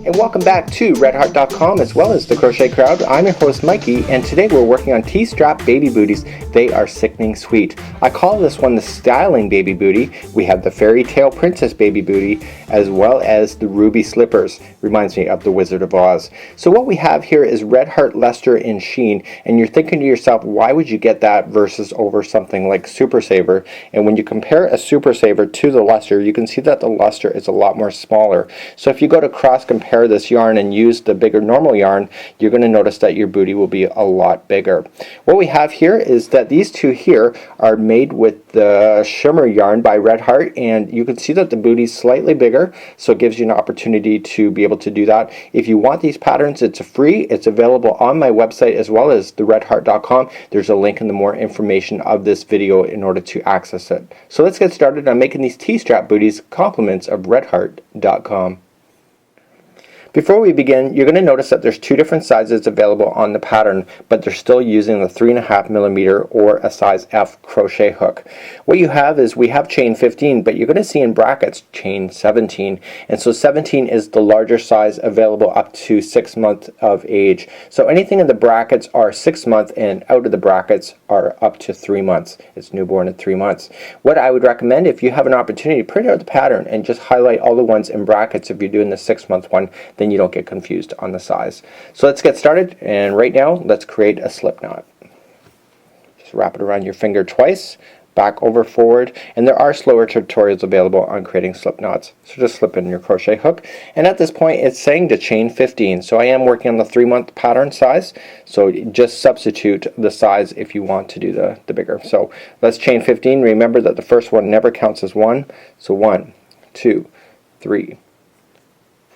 And welcome back to redheart.com as well as the Crochet Crowd. I'm your host Mikey, and today we're working on T-strap baby booties. They are sickening sweet. I call this one the styling baby booty. We have the fairy tale princess baby booty as well as the ruby slippers. Reminds me of the Wizard of Oz. So what we have here is Red Heart Luster in sheen, and you're thinking to yourself, why would you get that versus over something like Super Saver? And when you compare a Super Saver to the luster, you can see that the luster is a lot more smaller. So if you go to cross compare this yarn and use the bigger normal yarn, you're going to notice that your booty will be a lot bigger. What we have here is that these two here are made with the shimmer yarn by Red Heart, and you can see that the booty is slightly bigger, so it gives you an opportunity to be able to do that. If you want these patterns, it's free. It's available on my website as well as the redheart.com. There's a link in the more information of this video in order to access it. So let's get started on making these T-strap booties, compliments of redheart.com. Before we begin, you're going to notice that there's two different sizes available on the pattern, but they're still using the 3.5mm or a size F crochet hook. What you have is we have chain 15, but you're going to see in brackets chain 17, and so 17 is the larger size available up to 6 months of age. So anything in the brackets are 6 months, and out of the brackets are up to 3 months. It's newborn at 3 months. What I would recommend, if you have an opportunity, print out the pattern and just highlight all the ones in brackets if you're doing the 6 month one. Then you don't get confused on the size. So let's get started, and right now let's create a slip knot. Just wrap it around your finger twice, back over forward, and there are slower tutorials available on creating slip knots. So just slip in your crochet hook, and at this point it's saying to chain 15. So I am working on the 3 month pattern size, so just substitute the size if you want to do the bigger. So let's chain 15. Remember that the first one never counts as one. So 1, 2, 3,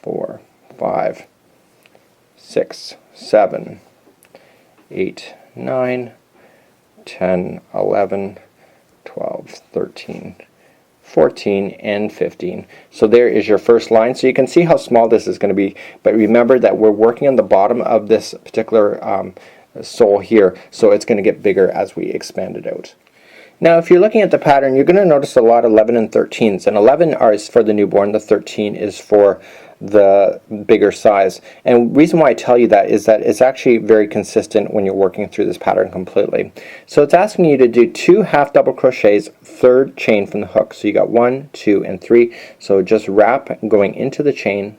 4, 5, 6, 7, 8, 9, 10, 11, 12, 13, 14, and 15. So there is your first line. So you can see how small this is going to be, but remember that we're working on the bottom of this particular sole here, so it's going to get bigger as we expand it out. Now if you're looking at the pattern, you're going to notice a lot of 11 and 13s, and 11 is for the newborn, the 13 is for the bigger size. And the reason why I tell you that is that it's actually very consistent when you're working through this pattern completely. So it's asking you to do 2 half double crochets, third chain from the hook. So you got 1, 2, and 3. So just wrap going into the chain,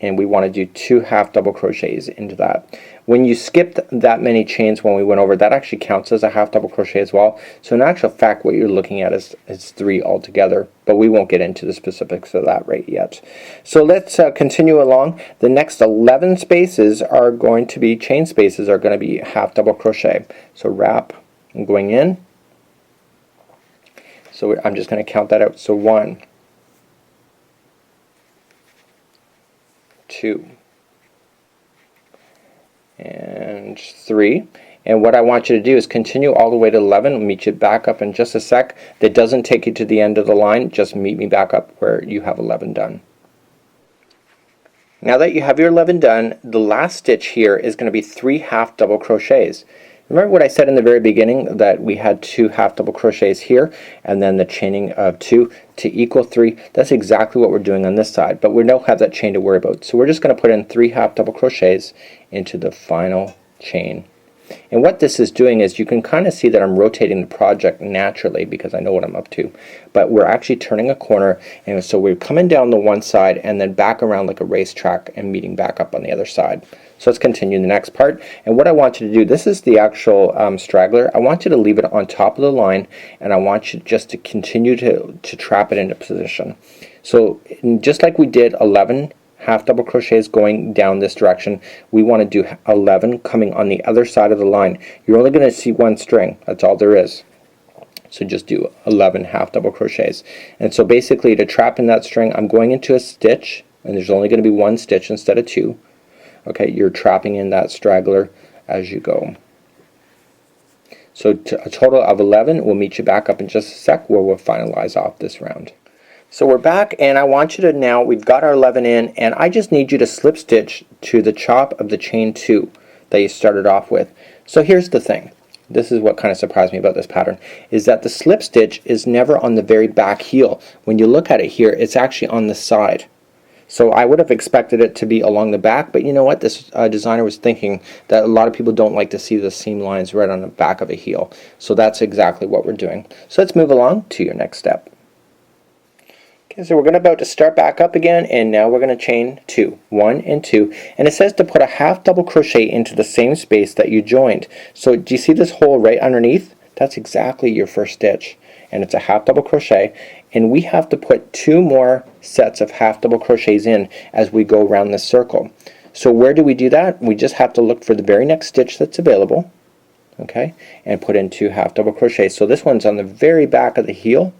and we want to do 2 half double crochets into that. When you skipped that many chains when we went over, that actually counts as a half double crochet as well. So in actual fact what you're looking at is 3 altogether, but we won't get into the specifics of that right yet. So let's continue along. The next 11 spaces are going to be chain spaces, are going to be half double crochet. So wrap and going in. So I'm just going to count that out. So 1, 2, and 3. And what I want you to do is continue all the way to 11. I'll meet you back up in just a sec. That doesn't take you to the end of the line. Just meet me back up where you have 11 done. Now that you have your 11 done, the last stitch here is going to be 3 half double crochets. Remember what I said in the very beginning, that we had 2 half double crochets here and then the chaining of 2 to equal 3. That's exactly what we're doing on this side, but we don't have that chain to worry about. So we're just going to put in 3 half double crochets into the final chain. And what this is doing is you can kind of see that I'm rotating the project naturally because I know what I'm up to, but we're actually turning a corner, and so we're coming down the one side and then back around like a racetrack and meeting back up on the other side. So let's continue the next part, and what I want you to do, this is the actual straggler. I want you to leave it on top of the line, and I want you just to continue to trap it into position. So just like we did 11 half double crochets going down this direction, we want to do 11 coming on the other side of the line. You're only going to see one string, that's all there is. So just do 11 half double crochets. And so basically to trap in that string, I'm going into a stitch, and there's only going to be one stitch instead of 2. Okay, you're trapping in that straggler as you go. So a total of 11. We'll meet you back up in just a sec where we'll finalize off this round. So we're back, and I want you to, now we've got our 11 in, and I just need you to slip stitch to the top of the chain 2 that you started off with. So here's the thing. This is what kind of surprised me about this pattern, is that the slip stitch is never on the very back heel. When you look at it here, it's actually on the side. So I would have expected it to be along the back, but you know what, this designer was thinking that a lot of people don't like to see the seam lines right on the back of a heel. So that's exactly what we're doing. So let's move along to your next step. Okay, so we're about to start back up again, and now we're going to chain 2, 1 and 2, and it says to put a half double crochet into the same space that you joined. So do you see this hole right underneath? That's exactly your first stitch, and it's a half double crochet, and we have to put 2 more sets of half double crochets in as we go around this circle. So where do we do that? We just have to look for the very next stitch that's available, okay, and put in 2 half double crochets. So this one's on the very back of the heel,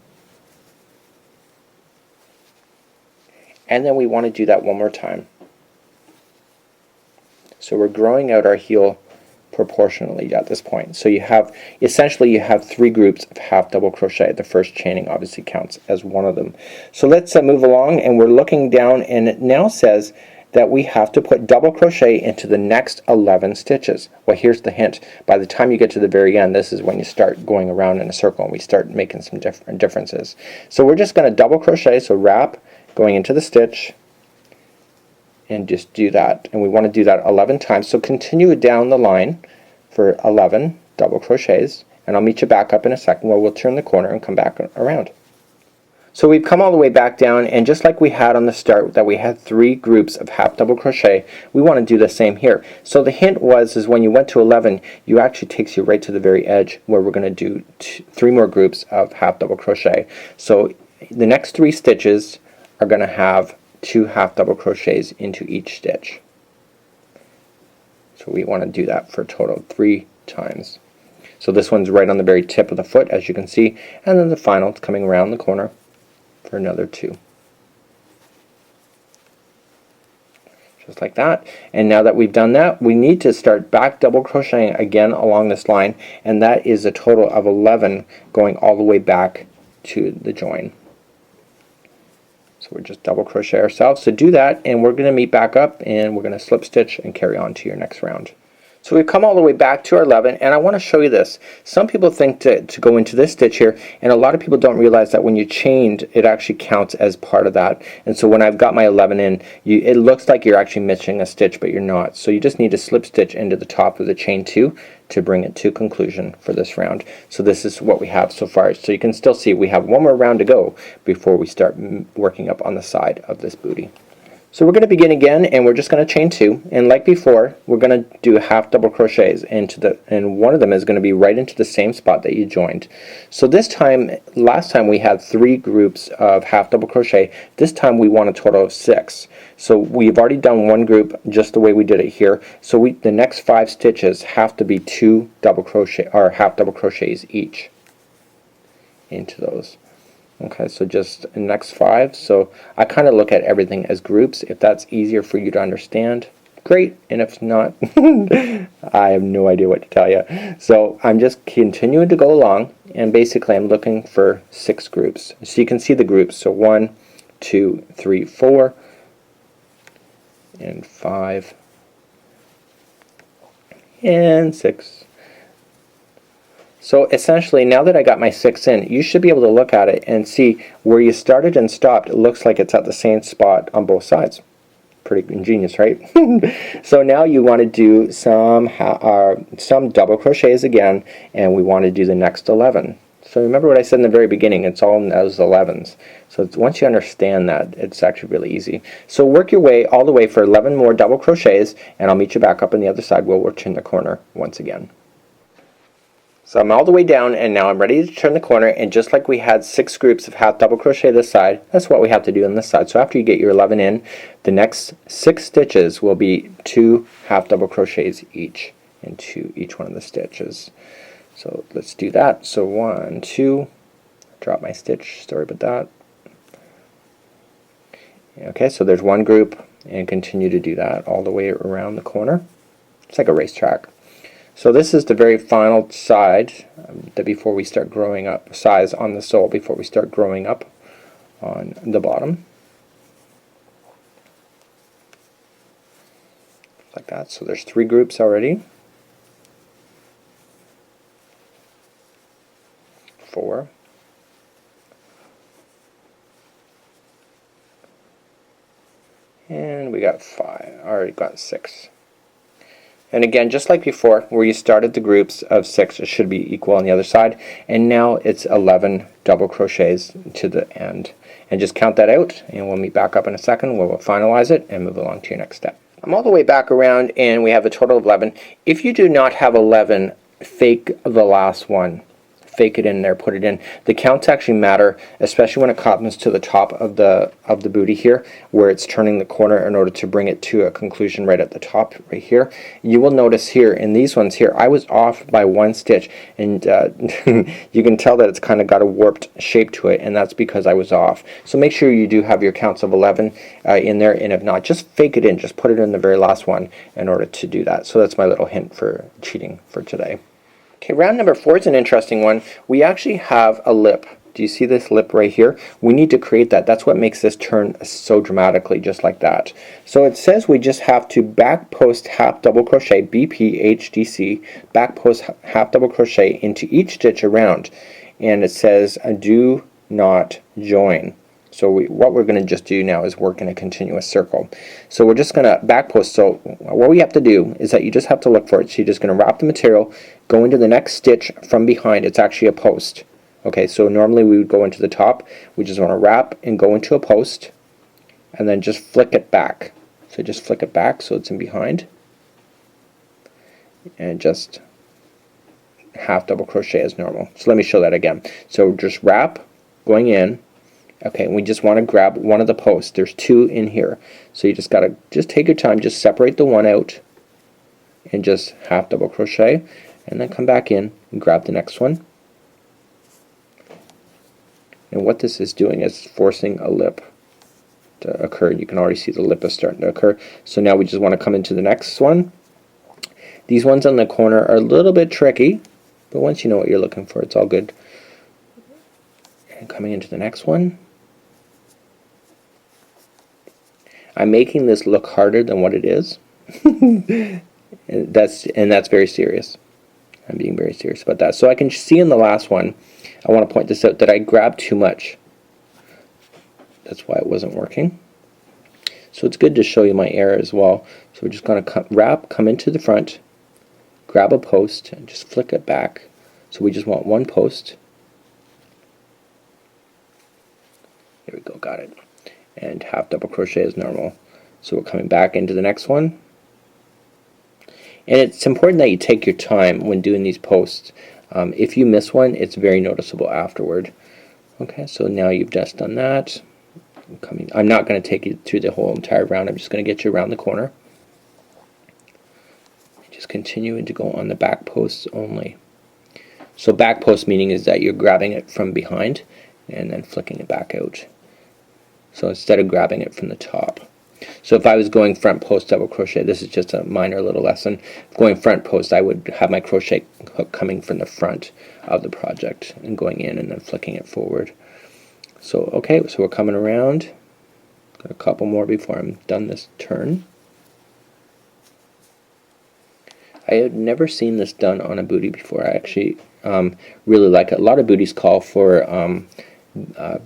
and then we want to do that one more time. So we're growing out our heel proportionally at this point. So you have, essentially you have 3 groups of half double crochet. The first chaining obviously counts as one of them. So let's move along, and we're looking down, and it now says that we have to put double crochet into the next 11 stitches. Well, here's the hint. By the time you get to the very end, this is when you start going around in a circle and we start making some differences. So we're just going to double crochet, so wrap, going into the stitch, and just do that, and we want to do that 11 times. So continue down the line for 11 double crochets, and I'll meet you back up in a second where we'll turn the corner and come back around. So we've come all the way back down, and just like we had on the start that we had 3 groups of half double crochet, we want to do the same here. So the hint is when you went to 11, you actually takes you right to the very edge where we're going to do 3 more groups of half double crochet. So the next 3 stitches are going to have 2 half double crochets into each stitch. So we want to do that for a total of 3 times. So this one's right on the very tip of the foot, as you can see, and then the final is coming around the corner for another 2. Just like that. And now that we've done that, we need to start back double crocheting again along this line, and that is a total of 11 going all the way back to the join. So we're just double crochet ourselves. So do that, and we're going to meet back up, and we're going to slip stitch and carry on to your next round. So we've come all the way back to our 11, and I want to show you this. Some people think to go into this stitch here, and a lot of people don't realize that when you chained, it actually counts as part of that. And so when I've got my 11 in, it looks like you're actually missing a stitch, but you're not. So you just need to slip stitch into the top of the chain 2 to bring it to conclusion for this round. So this is what we have so far. So you can still see we have one more round to go before we start working up on the side of this booty. So we're going to begin again, and we're just going to chain 2, and like before, we're going to do half double crochets and one of them is going to be right into the same spot that you joined. So this time, last time we had 3 groups of half double crochet. This time we want a total of 6. So we've already done 1 group just the way we did it here. So the next 5 stitches have to be 2 double crochet or half double crochets each into those. Okay, so just the next 5. So I kind of look at everything as groups. If that's easier for you to understand, great, and if not, I have no idea what to tell you. So I'm just continuing to go along, and basically I'm looking for 6 groups. So you can see the groups. So 1, 2, 3, 4, and 5, and 6. So essentially, now that I got my 6 in, you should be able to look at it and see where you started and stopped. It looks like it's at the same spot on both sides. Pretty ingenious, right? So now you want to do some double crochets again, and we want to do the next 11. So remember what I said in the very beginning, it's all in those 11s. So once you understand that, it's actually really easy. So work your way all the way for 11 more double crochets, and I'll meet you back up on the other side. We'll work in the corner once again. So I'm all the way down, and now I'm ready to turn the corner, and just like we had 6 groups of half double crochet this side, that's what we have to do on this side. So after you get your 11 in, the next 6 stitches will be 2 half double crochets each into each one of the stitches. So let's do that. So 1, 2, drop my stitch, sorry about that. Okay, so there's 1 group, and continue to do that all the way around the corner. It's like a racetrack. So this is the very final side before we start growing up, size on the sole before we start growing up on the bottom. Like that. So there's 3 groups already. 4. And we got 5, already got 6. And again, just like before, where you started the groups of 6, it should be equal on the other side. And now it's 11 double crochets to the end. And just count that out, and we'll meet back up in a second where we'll finalize it and move along to your next step. I'm all the way back around, and we have a total of 11. If you do not have 11, fake the last one. Fake it in there, put it in. The counts actually matter, especially when it comes to the top of the booty here, where it's turning the corner in order to bring it to a conclusion right at the top, right here. You will notice here in these ones here, I was off by 1 stitch, and you can tell that it's kind of got a warped shape to it, and that's because I was off. So make sure you do have your counts of 11 in there, and if not, just fake it in. Just put it in the very last one in order to do that. So that's my little hint for cheating for today. Okay, round number 4 is an interesting one. We actually have a lip. Do you see this lip right here? We need to create that. That's what makes this turn so dramatically, just like that. So it says we just have to back post half double crochet, BPHDC, back post half double crochet into each stitch around. And it says do not join. So what we're going to just do now is work in a continuous circle. So we're just going to back post. So what we have to do is that you just have to look for it. So you're just going to wrap the material, go into the next stitch from behind. It's actually a post. Okay, so normally we would go into the top. We just want to wrap and go into a post, and then just flick it back. So just flick it back so it's in behind, and just half double crochet as normal. So let me show that again. So just wrap, going in. Okay, we just want to grab one of the posts. There's 2 in here. So you just got to just take your time, just separate the one out and just half double crochet, and then come back in and grab the next one. And what this is doing is forcing a lip to occur. You can already see the lip is starting to occur. So now we just want to come into the next one. These ones on the corner are a little bit tricky, but once you know what you're looking for, it's all good. And coming into the next one. I'm making this look harder than what it is. and that's very serious. I'm being very serious about that. So I can see in the last one, I want to point this out, that I grabbed too much. That's why it wasn't working. So it's good to show you my error as well. So we're just going to wrap, come into the front, grab a post, and just flick it back. So we just want one post. There we go, got it. And half double crochet as normal. So we're coming back into the next one. And it's important that you take your time when doing these posts. If you miss one, it's very noticeable afterward. Okay, so now you've just done that. I'm not going to take you through the whole entire round. I'm just going to get you around the corner. Just continuing to go on the back posts only. So back post meaning is that you're grabbing it from behind and then flicking it back out. So instead of grabbing it from the top. So if I was going front post double crochet, this is just a minor little lesson. Going front post, I would have my crochet hook coming from the front of the project and going in and then flicking it forward. So okay, so we're coming around. Got a couple more before I'm done this turn. I had never seen this done on a booty before. I actually really like it. A lot of booties call for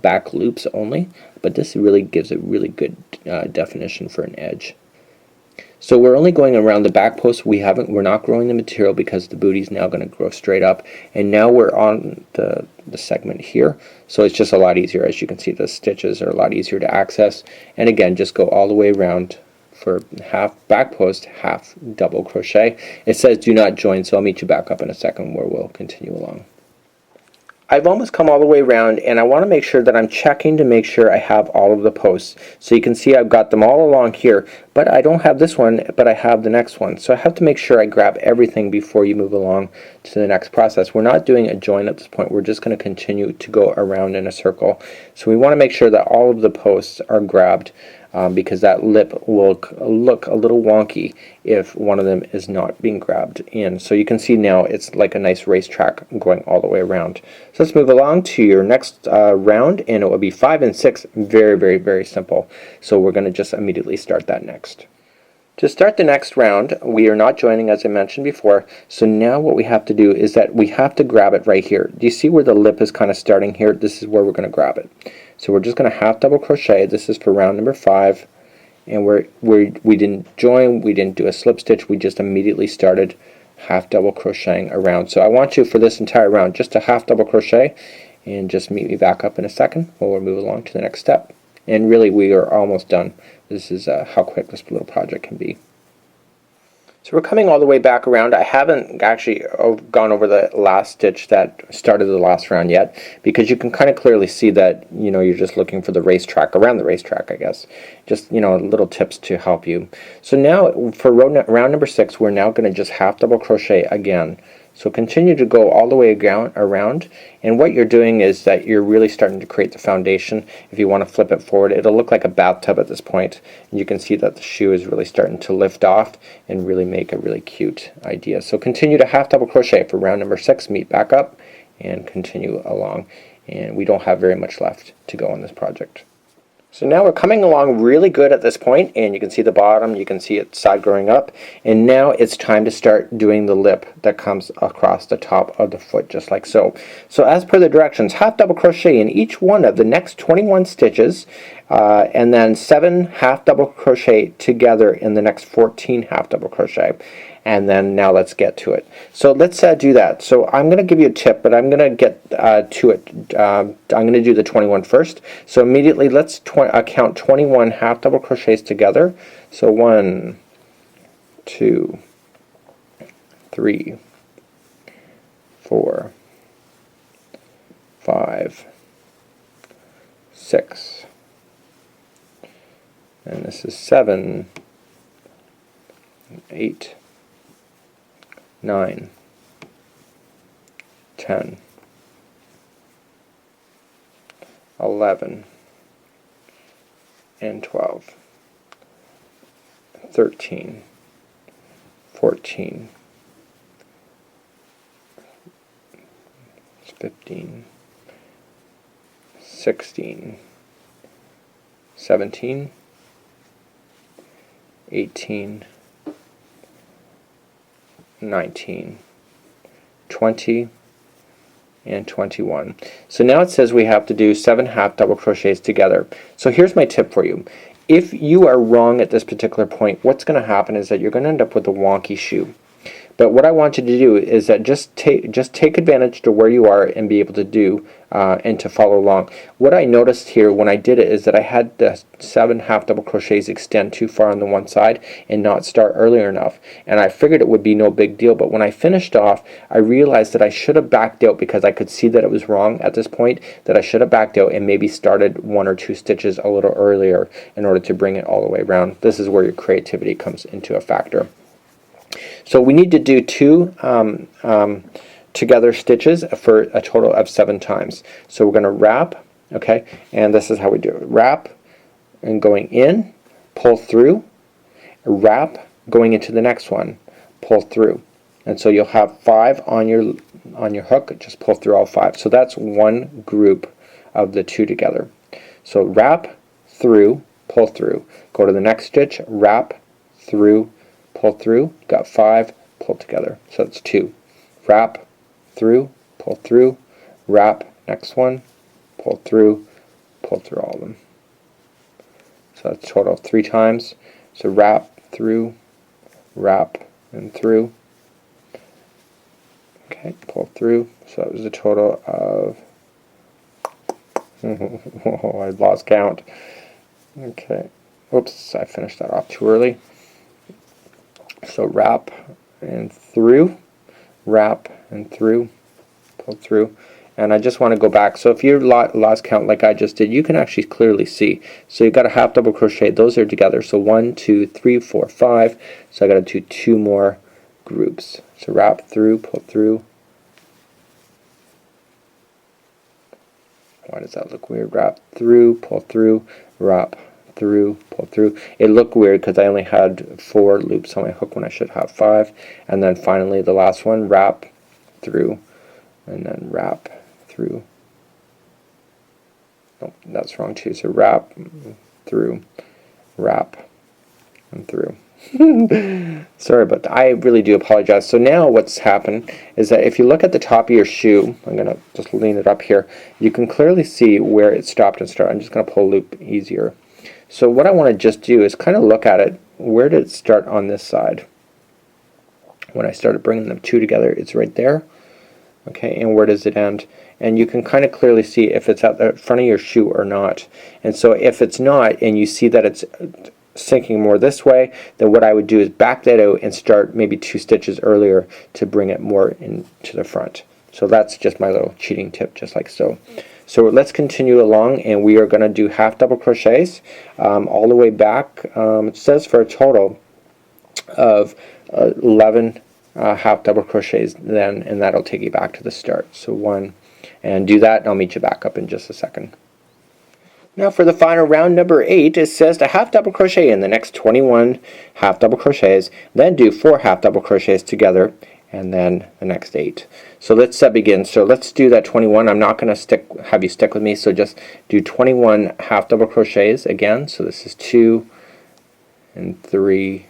back loops only, but this really gives a really good definition for an edge. So we're only going around the back post. We're not growing the material because the booty is now going to grow straight up. And now we're on the segment here. So it's just a lot easier. As you can see, the stitches are a lot easier to access. And again, just go all the way around for half back post, half double crochet. It says do not join, so I'll meet you back up in a second where we'll continue along. I've almost come all the way around, and I want to make sure that I'm checking to make sure I have all of the posts. So you can see I've got them all along here, but I don't have this one, but I have the next one. So I have to make sure I grab everything before you move along to the next process. We're not doing a join at this point. We're just going to continue to go around in a circle. So we want to make sure that all of the posts are grabbed because that lip will look a little wonky if one of them is not being grabbed in. So you can see now it's like a nice racetrack going all the way around. So let's move along to your next round, and it will be 5 and 6. Very, very, very simple. So we're going to just immediately start that next. To start the next round, we are not joining as I mentioned before. So now what we have to do is that we have to grab it right here. Do you see where the lip is kind of starting here? This is where we're going to grab it. So we're just going to half double crochet. This is for round number 5, and we didn't join, we didn't do a slip stitch, we just immediately started half double crocheting around. So I want you for this entire round just to half double crochet, and just meet me back up in a second while we move along to the next step. And really we are almost done. This is how quick this little project can be. So we're coming all the way back around. I haven't actually gone over the last stitch that started the last round yet, because you can kind of clearly see that, you know, you're just looking for the racetrack, around the racetrack, I guess. Just, you know, little tips to help you. So now for round number 6, we're now going to just half double crochet again. So continue to go all the way around, and what you're doing is that you're really starting to create the foundation. If you want to flip it forward, it'll look like a bathtub at this point, and you can see that the shoe is really starting to lift off and really make a really cute idea. So continue to half double crochet for round number 6, meet back up and continue along, and we don't have very much left to go on this project. So now we're coming along really good at this point, and you can see the bottom, you can see its side growing up, and now it's time to start doing the lip that comes across the top of the foot, just like so. So as per the directions, half double crochet in each one of the next 21 stitches, and then 7 half double crochet together in the next 14 half double crochet. And then now let's get to it. So let's do that. So I'm going to give you a tip, but I'm going to get to it. I'm going to do the 21 first. So immediately let's count 21 half double crochets together. So 1, 2, 3, 4, 5, 6, and this is 7, 8, 9, 10, 11, and 12, 13, 14, 15, 16, 17, 18, 19, 20, and 21. So now it says we have to do 7 half double crochets together. So here's my tip for you. If you are wrong at this particular point, what's going to happen is that you're going to end up with a wonky shoe. But what I want you to do is that just take advantage to where you are and be able to do and to follow along. What I noticed here when I did it is that I had the 7 half double crochets extend too far on the one side and not start earlier enough, and I figured it would be no big deal. But when I finished off, I realized that I should have backed out, because I could see that it was wrong at this point, that I should have backed out and maybe started 1 or 2 stitches a little earlier in order to bring it all the way around. This is where your creativity comes into a factor. So we need to do 2 together stitches for a total of 7 times. So we're going to wrap, okay, and this is how we do it. Wrap and going in, pull through, wrap, going into the next one, pull through. And so you'll have 5 on your hook, just pull through all 5. So that's one group of the 2 together. So wrap, through, pull through. Go to the next stitch, wrap, through, pull through, got 5, pull together. So that's 2. Wrap, through, pull through, wrap, next one, pull through all of them. So that's total 3 times. So wrap, through, wrap, and through. Okay, pull through. So that was a total of oh, I lost count. Okay. Oops, I finished that off too early. So wrap and through, wrap and through, pull through. And I just want to go back. So if you lost count like I just did, you can actually clearly see. So you've got a half double crochet. Those are together. So 1, 2, 3, 4, 5. So I got to do 2 more groups. So wrap through, pull through. Why does that look weird? Wrap through, pull through, wrap through, pull through. It looked weird because I only had 4 loops on my hook when I should have 5. And then finally the last one, wrap through, and then wrap through. No, that's wrong too. So wrap through, wrap and through. Sorry about that. I really do apologize. So now what's happened is that if you look at the top of your shoe, I'm going to just lean it up here, you can clearly see where it stopped and started. I'm just going to pull a loop easier. So what I want to just do is kind of look at it. Where did it start on this side? When I started bringing them two together, it's right there. Okay, and where does it end? And you can kind of clearly see if it's at the front of your shoe or not. And so if it's not, and you see that it's sinking more this way, then what I would do is back that out and start maybe 2 stitches earlier to bring it more into the front. So that's just my little cheating tip, just like so. So let's continue along, and we are going to do half double crochets all the way back. It says for a total of 11 half double crochets then, and that'll take you back to the start. So 1, and do that, and I'll meet you back up in just a second. Now for the final round number 8, it says to half double crochet in the next 21 half double crochets, then do 4 half double crochets together, and then the next 8. So let's begin. So let's do that 21. I'm not going to have you stick with me, so just do 21 half double crochets again. So this is 2 and 3,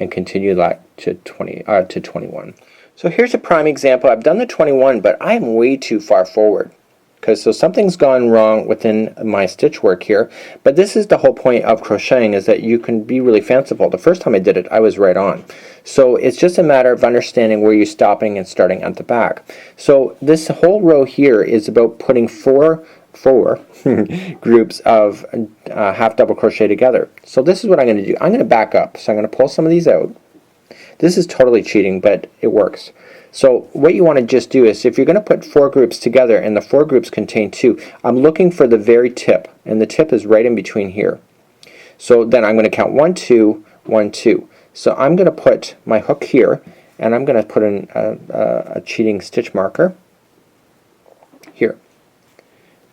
and continue that to 21. So here's a prime example. I've done the 21, but I'm way too far forward. So something's gone wrong within my stitch work here, but this is the whole point of crocheting, is that you can be really fanciful. The first time I did it, I was right on. So it's just a matter of understanding where you're stopping and starting at the back. So this whole row here is about putting four groups of half double crochet together. So this is what I'm going to do. I'm going to back up. So I'm going to pull some of these out. This is totally cheating, but it works. So what you want to just do is, if you're going to put 4 groups together and the 4 groups contain 2, I'm looking for the very tip, and the tip is right in between here. So then I'm going to count 1, 2, 1, 2. So I'm going to put my hook here, and I'm going to put in a cheating stitch marker here.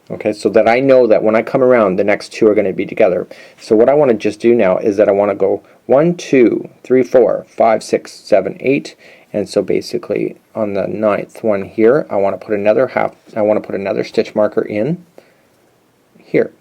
Okay, so that I know that when I come around, the next 2 are going to be together. So what I want to just do now is that I want to go 1, 2, 3, 4, 5, 6, 7, 8, and so basically on the 9th one here, I want to put another stitch marker in here.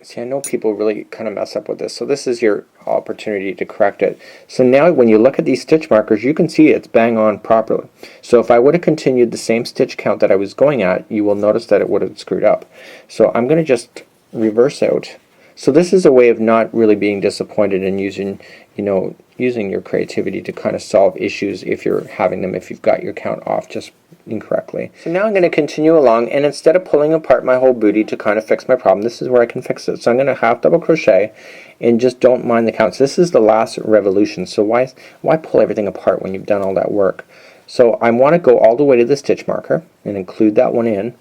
See, I know people really kind of mess up with this, so this is your opportunity to correct it. So now when you look at these stitch markers, you can see it's bang on properly. So if I would have continued the same stitch count that I was going at, you will notice that it would have screwed up. So I'm going to just reverse out. So this is a way of not really being disappointed and using your creativity to kind of solve issues if you're having them, if you've got your count off just incorrectly. So now I'm going to continue along, and instead of pulling apart my whole booty to kind of fix my problem, this is where I can fix it. So I'm going to half double crochet and just don't mind the counts. This is the last revolution, so why pull everything apart when you've done all that work? So I want to go all the way to the stitch marker and include that one in.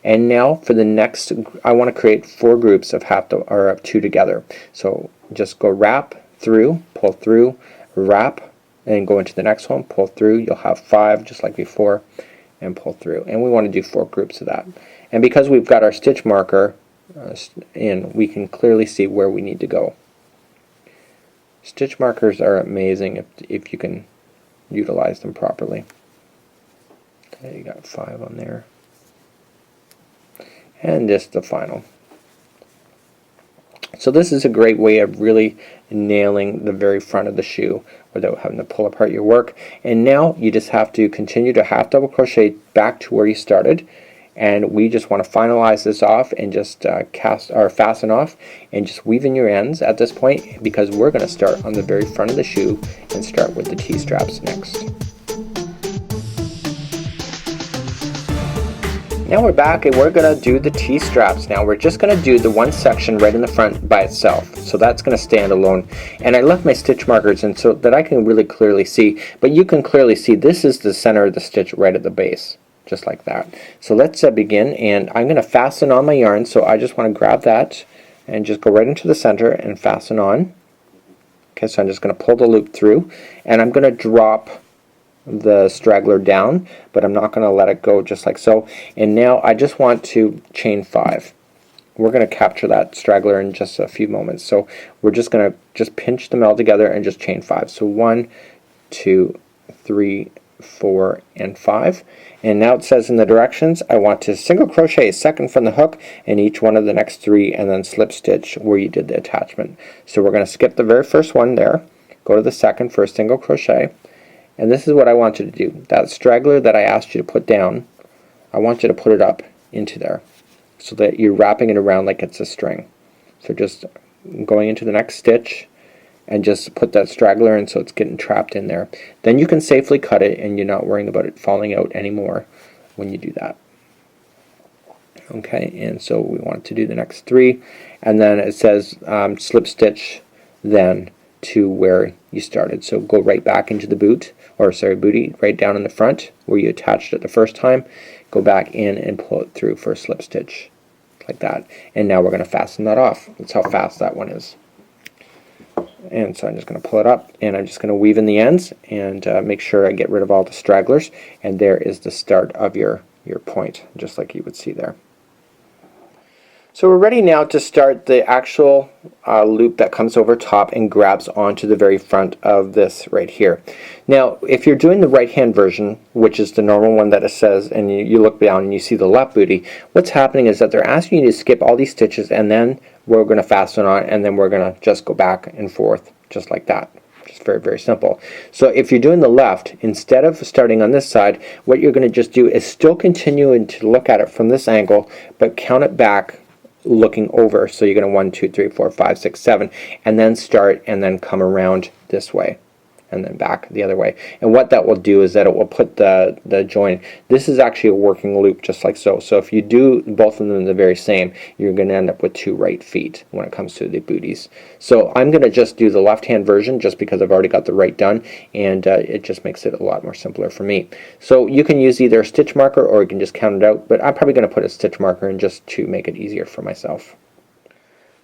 And now for the next, I want to create 4 groups of 2 together. So just go wrap through, pull through, wrap, and go into the next one, pull through. You'll have 5 just like before, and pull through. And we want to do 4 groups of that. And because we've got our stitch marker in, we can clearly see where we need to go. Stitch markers are amazing if you can utilize them properly. Okay, you got 5 on there. And just the final. So this is a great way of really nailing the very front of the shoe without having to pull apart your work. And now you just have to continue to half double crochet back to where you started, and we just want to finalize this off and just fasten off and just weave in your ends at this point, because we're going to start on the very front of the shoe and start with the T-straps next. Now we're back, and we're going to do the T-straps now. We're just going to do the one section right in the front by itself. So that's going to stand alone. And I left my stitch markers in so that I can really clearly see. But you can clearly see this is the center of the stitch right at the base. Just like that. So let's begin, and I'm going to fasten on my yarn. So I just want to grab that and just go right into the center and fasten on. Okay, so I'm just going to pull the loop through, and I'm going to drop the straggler down, but I'm not going to let it go, just like so. And now I just want to chain 5. We're going to capture that straggler in just a few moments. So we're just going to pinch them all together and just chain 5. So 1, 2, 3, 4, and 5. And now it says in the directions, I want to single crochet second from the hook in each one of the next 3, and then slip stitch where you did the attachment. So we're going to skip the very first one there, go to the second for a single crochet. And this is what I want you to do. That straggler that I asked you to put down, I want you to put it up into there so that you're wrapping it around like it's a string. So just going into the next stitch and just put that straggler in so it's getting trapped in there. Then you can safely cut it and you're not worrying about it falling out anymore when you do that. Okay, and so we want to do the next 3, and then it says slip stitch then to where you started. So go right back into the booty, right down in the front where you attached it the first time. Go back in and pull it through for a slip stitch like that. And now we're going to fasten that off. That's how fast that one is. And so I'm just going to pull it up, and I'm just going to weave in the ends and make sure I get rid of all the stragglers. And there is the start of your point, just like you would see there. So we're ready now to start the actual loop that comes over top and grabs onto the very front of this right here. Now if you're doing the right hand version, which is the normal one that it says, and you look down and you see the left booty, what's happening is that they're asking you to skip all these stitches, and then we're going to fasten on, and then we're going to just go back and forth just like that. Just very, very simple. So if you're doing the left, instead of starting on this side, what you're going to just do is still continuing to look at it from this angle, but count it back looking over. So you're going to 1, 2, 3, 4, 5, 6, 7, and then start and then come around this way and then back the other way. And what that will do is that it will put the join. This is actually a working loop just like so. So if you do both of them the very same, you're going to end up with 2 right feet when it comes to the booties. So I'm going to just do the left hand version just because I've already got the right done, and it just makes it a lot more simpler for me. So you can use either a stitch marker or you can just count it out, but I'm probably going to put a stitch marker in just to make it easier for myself.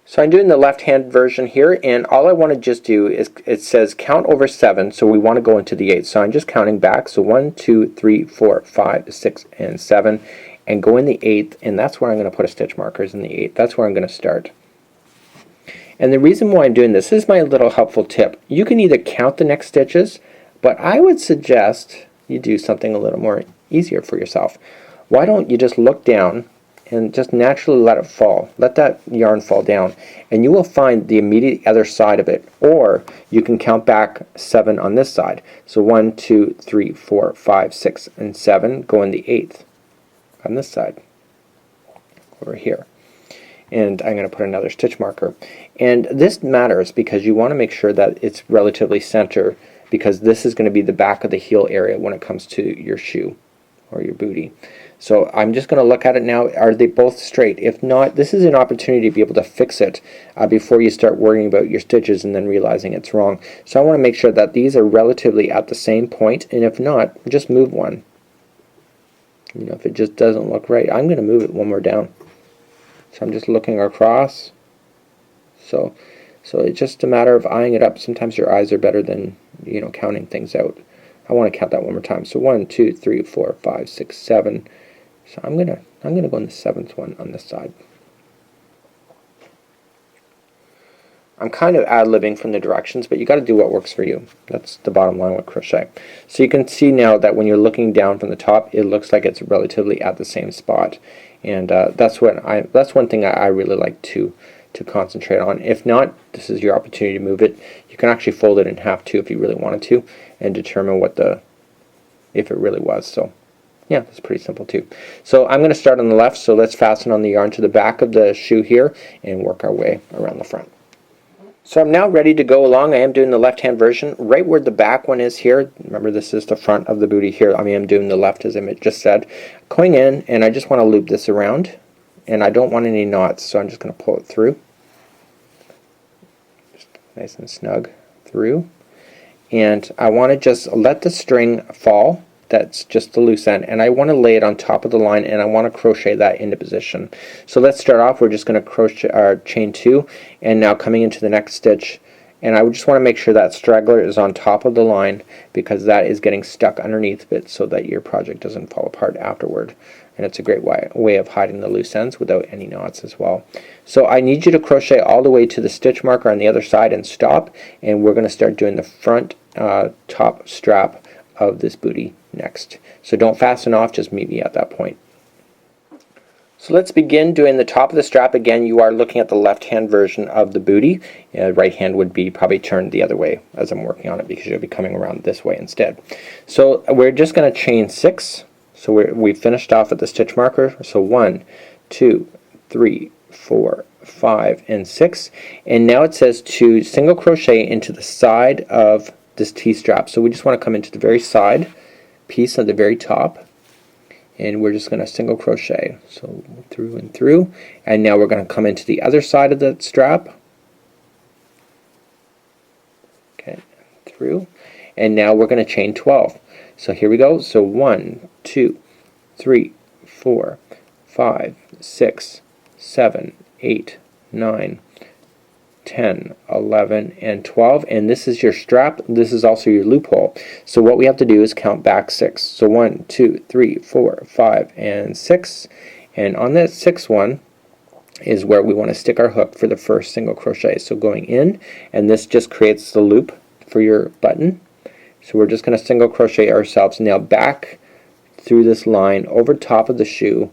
So I'm doing the left hand version here, and all I want to just do is, it says count over 7, so we want to go into the 8. So I'm just counting back, so 1, 2, 3, 4, 5, 6, and 7, and go in the 8th, and that's where I'm going to put a stitch marker, is in the 8th. That's where I'm going to start. And the reason why I'm doing this is my little helpful tip. You can either count the next stitches, but I would suggest you do something a little more easier for yourself. Why don't you just look down and just naturally let it fall. Let that yarn fall down, and you will find the immediate other side of it, or you can count back 7 on this side. So 1, 2, 3, 4, 5, 6, and 7, go in the 8th on this side over here. And I'm going to put another stitch marker. And this matters because you want to make sure that it's relatively center, because this is going to be the back of the heel area when it comes to your shoe or your booty. So I'm just going to look at it now. Are they both straight? If not, this is an opportunity to be able to fix it before you start worrying about your stitches and then realizing it's wrong. So I want to make sure that these are relatively at the same point, and if not, just move one. You know, if it just doesn't look right, I'm going to move it one more down. So I'm just looking across. So it's just a matter of eyeing it up. Sometimes your eyes are better than, you know, counting things out. I want to count that one more time. So 1, 2, 3, 4, 5, 6, 7. So I'm gonna go in the 7th one on this side. I'm kind of ad-libbing from the directions, but you got to do what works for you. That's the bottom line with crochet. So you can see now that when you're looking down from the top, it looks like it's relatively at the same spot, and that's one thing I really like to concentrate on. If not, this is your opportunity to move it. You can actually fold it in half too if you really wanted to, and determine if it really was. So yeah, it's pretty simple too. So I'm going to start on the left, so let's fasten on the yarn to the back of the shoe here and work our way around the front. So I'm now ready to go along. I am doing the left hand version right where the back one is here. Remember, this is the front of the booty here. I am doing the left as I just said. Going in, and I just want to loop this around, and I don't want any knots, so I'm just going to pull it through. Just nice and snug through. And I want to just let the string fall. That's just the loose end, and I want to lay it on top of the line, and I want to crochet that into position. So let's start off. We're just going to crochet our chain 2, and now coming into the next stitch, and I just want to make sure that straggler is on top of the line, because that is getting stuck underneath it so that your project doesn't fall apart afterward. And it's a great way of hiding the loose ends without any knots as well. So I need you to crochet all the way to the stitch marker on the other side and stop, and we're going to start doing the front top strap of this booty next. So don't fasten off, just meet me at that point. So let's begin doing the top of the strap. Again, you are looking at the left hand version of the booty. Right hand would be probably turned the other way as I'm working on it, because you'll be coming around this way instead. So we're just going to chain 6. So So we finished off at the stitch marker. So 1, 2, 3, 4, 5, and 6. And now it says to single crochet into the side of this T-strap. So we just want to come into the very side piece at the very top, and we're just going to single crochet. So through and through, and now we're going to come into the other side of the strap. Okay, through, and now we're going to chain 12. So here we go. So 1, 2, 3, 4, 5, 6, 7, 8, 9, 10, 11, and 12, and this is your strap. This is also your loophole. So what we have to do is count back 6. So 1, 2, 3, 4, 5, and 6, and on that 6th one is where we want to stick our hook for the first single crochet. So going in, and this just creates the loop for your button. So we're just going to single crochet ourselves now back through this line over top of the shoe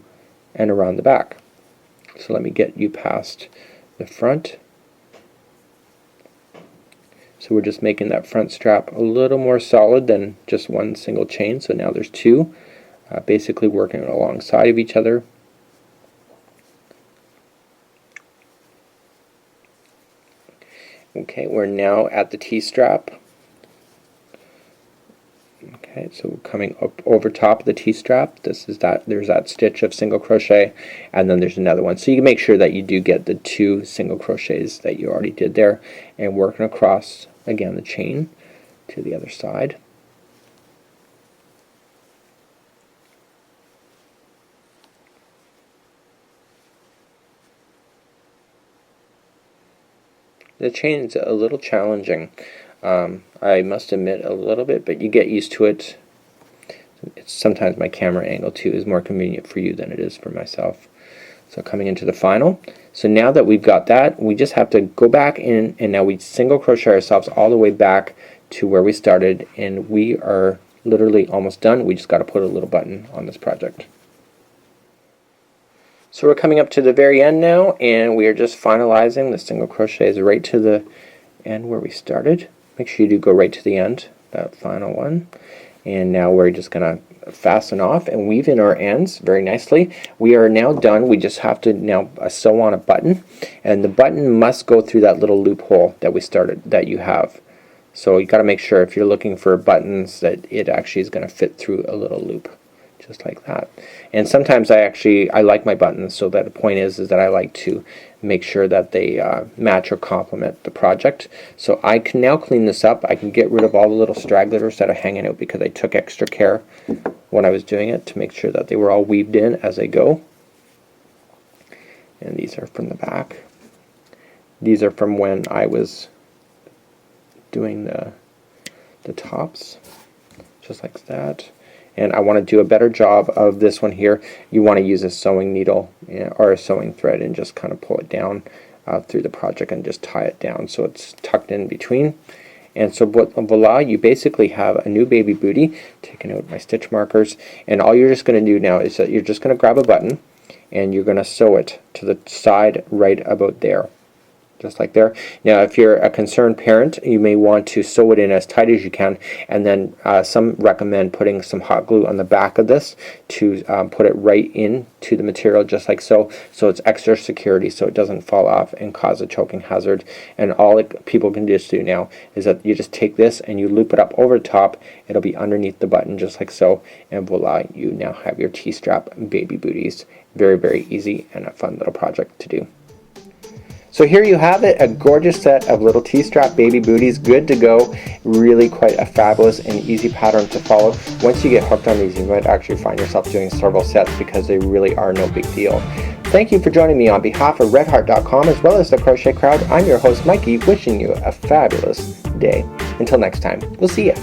and around the back. So let me get you past the front. So we're just making that front strap a little more solid than just one single chain. So now there's two, basically working alongside of each other. Okay, we're now at the T-strap. Okay, so we're coming up over top of the T-strap. This is that, there's that stitch of single crochet, and then there's another one. So you can make sure that you do get the 2 single crochets that you already did there, and working across again the chain to the other side. The chain is a little challenging, I must admit, a little bit, but you get used to it. Sometimes my camera angle too is more convenient for you than it is for myself. So coming into the final. So now that we've got that, we just have to go back in, and now we single crochet ourselves all the way back to where we started, and we are literally almost done. We just got to put a little button on this project. So we're coming up to the very end now, and we are just finalizing the single crochets right to the end where we started. Make sure you do go right to the end, that final one. And now we're just going to fasten off and weave in our ends very nicely. We are now done. We just have to now sew on a button, and the button must go through that little loophole that we started, that you have. So you got to make sure if you're looking for buttons that it actually is going to fit through a little loop, just like that. And sometimes I like my buttons, so that the point is that I like to make sure that they match or complement the project. So I can now clean this up. I can get rid of all the little stragglers that are hanging out because I took extra care when I was doing it to make sure that they were all weaved in as I go. And these are from the back. These are from when I was doing the tops, just like that. And I want to do a better job of this one here. You want to use a sewing needle or a sewing thread and just kind of pull it down through the project and just tie it down so it's tucked in between. And so voila, you basically have a new baby booty. Taking out my stitch markers, and all you're just going to do now is that you're just going to grab a button and you're going to sew it to the side right about there, just like there. Now if you're a concerned parent, you may want to sew it in as tight as you can, and then some recommend putting some hot glue on the back of this to put it right into the material, just like so it's extra security so it doesn't fall off and cause a choking hazard. And all people can just do now is that you just take this and you loop it up over the top. It'll be underneath the button, just like so, and voila, you now have your T-strap baby booties. Very, very easy and a fun little project to do. So here you have it, a gorgeous set of little T-strap baby booties, good to go. Really quite a fabulous and easy pattern to follow. Once you get hooked on these, you might actually find yourself doing several sets because they really are no big deal. Thank you for joining me on behalf of redheart.com as well as the Crochet Crowd. I'm your host Mikey, wishing you a fabulous day. Until next time, we'll see ya.